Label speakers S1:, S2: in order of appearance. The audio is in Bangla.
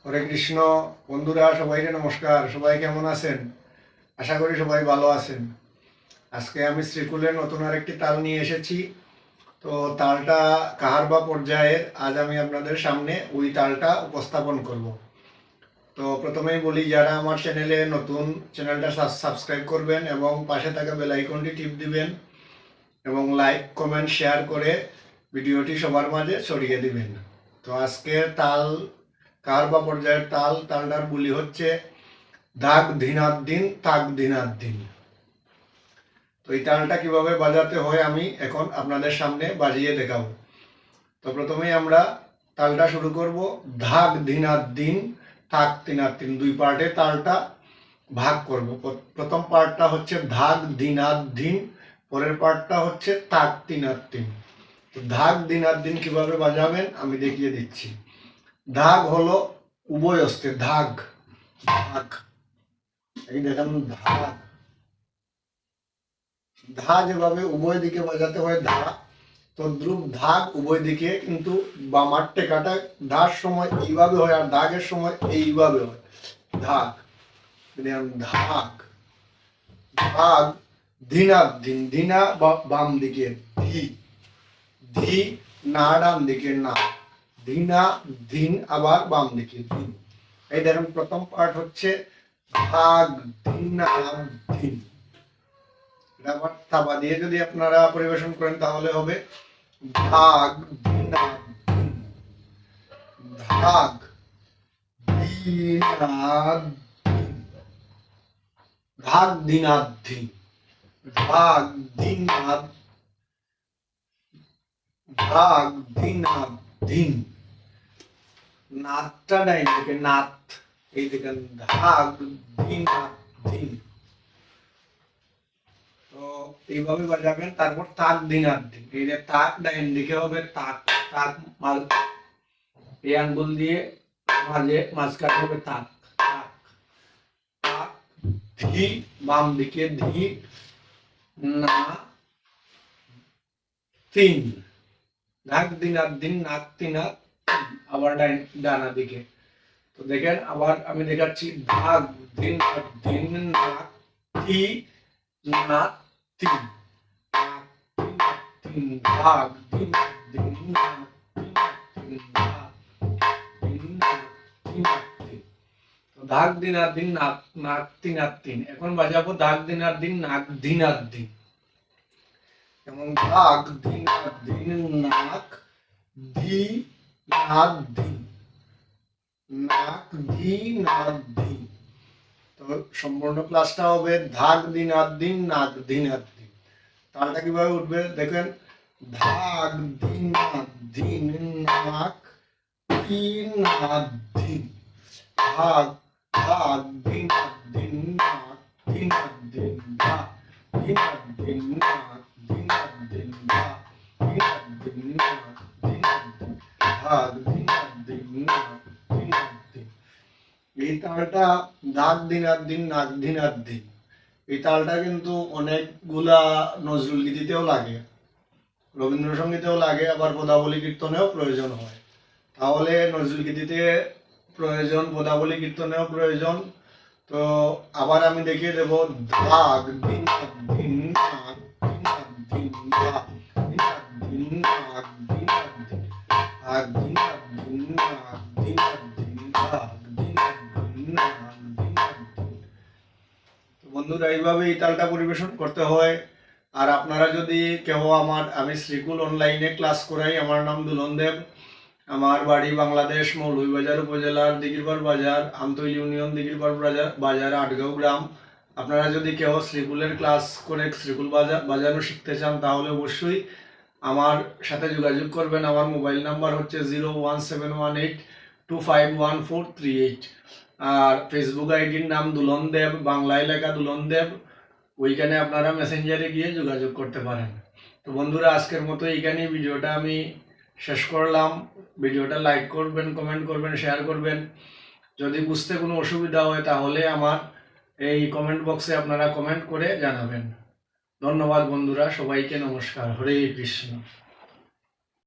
S1: হরে কৃষ্ণ। বন্ধুরা সবাইকে নমস্কার। সবাই কেমন আছেন? আশা করি সবাই ভালো আছেন। আজকে আমি শ্রীকুলের নতুন আরেকটি তাল নিয়ে এসেছি। তো তালটা কাহার বা পর্যায়ের, আজ আমি আপনাদের সামনে ওই তালটা উপস্থাপন করব। তো প্রথমেই বলি, যারা আমার চ্যানেলে নতুন, চ্যানেলটা সাবস্ক্রাইব করবেন এবং পাশে থাকা বেল আইকনটি টিপ দিবেন এবং লাইক কমেন্ট শেয়ার করে ভিডিওটি সবার মাঝে ছড়িয়ে দিবেন। তো আজকে তাল কার বা পর্যায়ের তালটার বুলি হচ্ছে ধাক ধিনার দিন তাক ধিনার দিন। তো এই তালটা কিভাবে বাজাতে হয় আমি এখন আপনাদের সামনে বাজিয়ে দেখাবো। তো প্রথমেই আমরা তালটা শুরু করব। ধাক ধিনার দিন তাক তিনার দিন, দুই পার্টে তালটা ভাগ করব। প্রথম পার্টটা হচ্ছে ধাক ধিনার দিন, পরের পার্টটা হচ্ছে তাক তিনার দিন। তো ধাক ধিনার দিন কিভাবে বাজাবেন আমি দেখিয়ে দিচ্ছি। ধাক হলো উভয় হস্তে ধাক, ধাক এই দেখেন ধাক। ধা যেভাবে উভয় দিকে বাজাতে হয় ধা, তদ্রুপ ধাক উভয় দিকে, কিন্তু বামার টেকাটা ধার সময় এইভাবে হয় আর দাগের সময় এইভাবে হয়। ধাক ধাক ধাক ধিনার দিন, ধিনা বাম দিকে, ধি ধি না ডান দিকে না, ধিনা দিন আবার বাম দিকে দিন। এই দেখেন প্রথম পার্ট হচ্ছে ভাগ ধিনা দিন। এটা আবার থাবা দিয়ে যদি আপনারা পরিবেশন করেন তাহলে হবে ভাগ ধিনা দিন, ভাগ দিনাদ দিন, ভাগ দিনাদ দিন, ভাগ দিনাদ, ভাগ দিনাদ দিন। নাতটা ডাইন দিকে নাত, এই দেখেন ভাগ দিনাদ দিন। তো এইভাবে বাজাবেন। তারপর তাক দিনার দিন, এই যে তাক ডাইন দিকে হবে তাক, তাক মাল এই আঙ্গুল দিয়ে মাঝখানে হবে তাক, তাক তাক। ধি বাম দিকে ধি না তিন, নাক দিনার দিন নাক তিনার আবার ডানা দিকে। তো দেখেন আবার আমি দেখাচ্ছি ধাক দিন দিন নাক তি নাক তিন, তিন ভাগ দিন দিন নাক তিন ভাগ দিন নাক তিন তিন। তো ধাক দিন আর দিন নাক নাক তিন আর তিন। এখন বাজাবো ধাক দিন আর দিন নাক দিন আর দিন। যেমন ধাক দিন আর দিন নাক ধি নাক দিন, নাক ধি নাক দিন। তো সম্পূর্ণ ক্লাসটা হবে ধাক দিন আর দিন নাক দিন আর দিন। তালটা কিভাবে উঠবে দেখেন, ধাক দিন আর দিন নাক তিন নাক দিন, ভাগ ভাগ দিন আর দিন নাক দিন আর দিন, ভাগ দিন আর দিন নাক দিন আর দিন, ভাগ দিন আর দিন নাক দিন আর দিন, ভাগ দিন আর দিন নাক দিন আর দিন। এই তালটা ধাক দিন আর দিন নাক দিন আর দিন, এই তালটা কিন্তু অনেকগুলা নজরুল গীতিতেও লাগে, রবীন্দ্রসঙ্গীতেও লাগে, আবার পদাবলী কীর্তনেও প্রয়োজন হয়। তাহলে নজরুল গীতিতে প্রয়োজন, পদাবলী কীর্তনেও প্রয়োজন। তো আবার আমি দেখিয়ে দেব ধাক দিন দিন নাক দিন দিন, ধাক দিন দিন নাক দিন দিন, আর দিন দিন নাক দিন দিন, ধাক দিন দিন নাক দিন দিন। তো বন্ধুরা এইভাবে এই তালটা পরিবেশন করতে হয়। আর আপনারা যদি কেউ আমি শ্রীকুল অনলাইনে ক্লাস করাই, আমার নাম দুলন দেব, আমার বাড়ি বাংলাদেশ মৌলভীবাজার উপজেলার দিঘিরপাড় বাজার, আমতলী ইউনিয়ন দিঘিরপাড় বাজার, আটগাঁও গ্রাম। আপনারা যদি কেউ শ্রীকুলের ক্লাস করে শ্রীকুল বাজানো শিখতে চান তাহলে অবশ্যই আমার সাথে যোগাযোগ করবেন। আমার মোবাইল নাম্বার হচ্ছে 01718251438। আর ফেসবুক আইডির নাম দুলন দেব, বাংলায় লেখা দুলন দেব। ওইখানে আপনারা মেসেঞ্জারে গিয়ে যোগাযোগ করতে পারেন। তো বন্ধুরা আজকের মতো এইখানেই ভিডিওটা আমি শেষ করলাম। ভিডিওটা লাইক করবেন, কমেন্ট করবেন, শেয়ার করবেন। যদি বুঝতে কোনো অসুবিধা হয় তাহলে আমার এই কমেন্ট বক্সে আপনারা কমেন্ট করে জানাবেন। ধন্যবাদ বন্ধুরা, সবাইকে নমস্কার। হরে কৃষ্ণ।